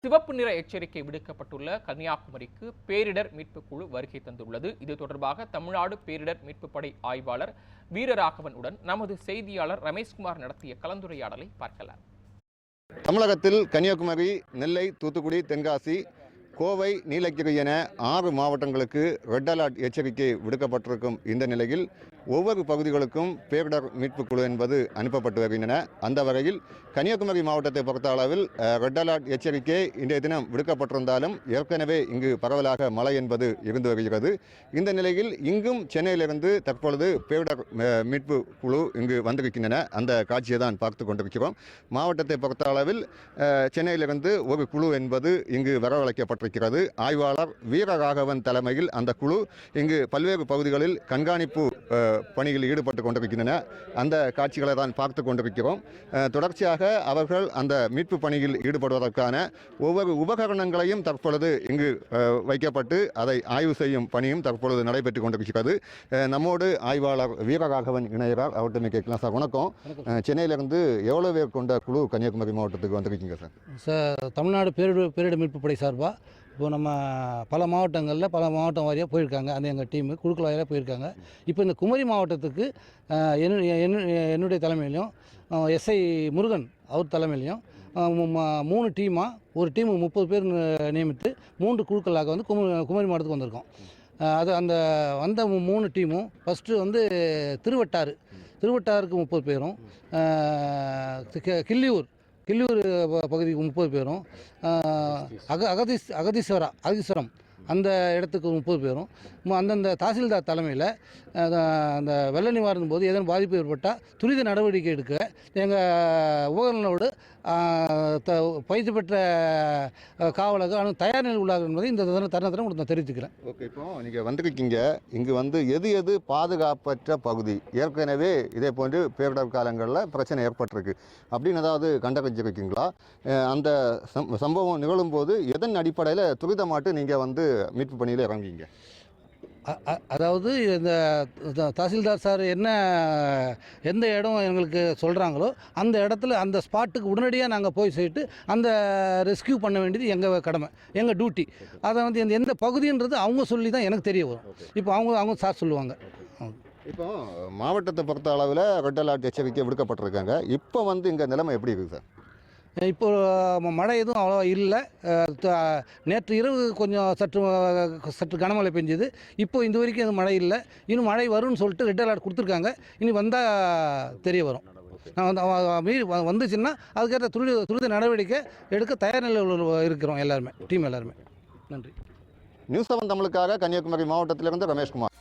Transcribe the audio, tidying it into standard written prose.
சிவப்பு நிற எச்சரிக்கை விடுக்கப்பட்டுள்ள கன்னியாகுமரிக்கு பேரிடர் மீட்பு குழு வருகை தந்துள்ளது. இது தொடர்பாக தமிழ்நாடு பேரிடர் மீட்பு படை ஆய்வாளர் வீரராகவன் உடன் நமது செய்தியாளர் ரமேஷ்குமார் நடத்திய கலந்துரையாடலை பார்க்கலாம். தமிழகத்தில் கன்னியாகுமரி, நெல்லை, தூத்துக்குடி, தென்காசி, கோவை, நீலகிரி என 6 மாவட்டங்களுக்கு ரெட் அலர்ட் எச்சரிக்கை விடுக்கப்பட்டிருக்கும் இந்த நிலையில் ஒவ்வொரு பகுதிகளுக்கும் பேரிடர் மீட்பு குழு என்பது அனுப்பப்பட்டு வருகின்றன. அந்த வகையில் கன்னியாகுமரி மாவட்டத்தை பொறுத்த அளவில் ரெட் அலர்ட் எச்சரிக்கை இன்றைய தினம் விடுக்கப்பட்டிருந்தாலும் ஏற்கனவே இங்கு பரவலாக மழை என்பது இருந்து வருகிறது. இந்த நிலையில் இங்கும் சென்னையிலிருந்து தற்பொழுது பேரிடர் மீட்பு குழு இங்கு வந்திருக்கின்றன. அந்த காட்சியை தான் பார்த்து கொண்டிருக்கிறோம். மாவட்டத்தை பொறுத்த அளவில் சென்னையிலிருந்து ஒரு குழு என்பது இங்கு வரவழைக்கப்பட்டிருக்கிறது. ஆய்வாளர் வீரராகவன் தலைமையில் அந்த குழு இங்கு பல்வேறு பகுதிகளில் கண்காணிப்பு பணியில் ஈடுபட்டு கொண்டிருக்கின்றன. அந்த காட்சிகளை தான் பார்த்து கொண்டிருக்கிறோம். தொடர்ச்சியாக அவர்கள் அந்த மீட்பு பணியில் ஈடுபடுவதற்கான ஒவ்வொரு உபகரணங்களையும் தற்பொழுது இங்கு வைக்கப்பட்டு அதை ஆய்வு செய்யும் பணியும் தற்பொழுது நடைபெற்றுக் கொண்டிருக்கிறது. நம்மோடு ஆய்வாளர் வீரராகவன் இணையரார். அவர்கிட்ட கேட்கலாம். சார் வணக்கம். சென்னையிலிருந்து எவ்வளோ பேர் கொண்ட குழு கன்னியாகுமரி மாவட்டத்துக்கு வந்திருக்கீங்க சார்? சார், தமிழ்நாடு பேரிடர் மீட்பு படை சார்பாக இப்போ நம்ம பல மாவட்டம் வாரியாக போயிருக்காங்க. அந்த எங்கள் டீமு குழுக்கள் வாரியாக போயிருக்காங்க. இப்போ இந்த குமரி மாவட்டத்துக்கு என்னுடைய தலைமையிலையும் எஸ்ஐ முருகன் அவர் தலைமையிலையும் 3 டீமாக, ஒரு டீமு 30 பேர் நியமித்து 3 குழுக்களாக வந்து குமரி மாவட்டத்துக்கு வந்திருக்கோம். அது அந்த வந்த 3 டீமும் ஃபஸ்ட்டு வந்து திருவட்டாருக்கு 30 பேரும், கிள்ளியூர் பகுதிக்கு 30 பேரும், அகதீஸ்வரம் அந்த இடத்துக்கு 30 பேரும், அந்தந்த தாசில்தார் தலைமையில் அந்த வெள்ள நிவாரணம் போது ஏதேனும் பாதிப்பு ஏற்பட்டால் துரித நடவடிக்கை எடுக்க எங்கள் உபகரணங்களோடு பயிற்சி பெற்ற காவலர்கள் தயார் நிலையில் உள்ளார்கள் என்பதை இந்த தருணத்தில் உங்களுக்கு நான் தெரிவித்துக்கிறேன். ஓகே, இப்போ நீங்கள் வந்திருக்கீங்க. இங்கு வந்து எது பாதுகாப்பற்ற பகுதி, ஏற்கனவே இதே போன்று பேரிடர் காலங்களில் பிரச்சனை ஏற்பட்டிருக்கு அப்படின்னு ஏதாவது கண்டறிஞ்சிருக்கீங்களா? அந்த சம்பவம் நிகழும்போது எதன் அடிப்படையில் துரிதமாட்டு நீங்கள் வந்து மீட்பு பணியில் இறங்குவீங்க? அதாவது இந்த தாசில்தார் சார் எந்த இடம் எங்களுக்கு சொல்கிறாங்களோ அந்த இடத்துல அந்த ஸ்பாட்டுக்கு உடனடியாக நாங்கள் போய் செய்யிட்டு அந்த ரெஸ்கியூ பண்ண வேண்டியது எங்கள் கடமை, எங்கள் டியூட்டி. அதை வந்து எந்த பகுதின்றது அவங்க சொல்லி தான் எனக்கு தெரிய வரும். இப்போ அவங்க சார் சொல்லுவாங்க. இப்போ மாவட்டத்தை பொறுத்த அளவில் ரெட் அலர்ட் எச்சரிக்கை விடுக்கப்பட்டிருக்காங்க. இப்போ வந்து இங்கே நிலைமை எப்படி இருக்குது சார்? இப்போ மழை எதுவும் அவ்வளோ இல்லை. நேற்று இரவு கொஞ்சம் சற்று கனமழை பெஞ்சுது. இப்போ இந்த வரைக்கும் எதுவும் மழை இல்லை. இன்னும் மழை வரும்னு சொல்லிட்டு ரெட் அலர்ட் கொடுத்துருக்காங்க. இனி வந்தால் தெரிய வரும். மீறி வந்துச்சுன்னா அதுக்கேற்ற துரித நடவடிக்கை எடுக்க தயார் நிலையில் இருக்கிறோம் எல்லாருமே, டீம் எல்லாருமே. நன்றி. நியூஸ் 7 தமிழுக்காக கன்னியாகுமரி மாவட்டத்திலிருந்து ரமேஷ்குமார்.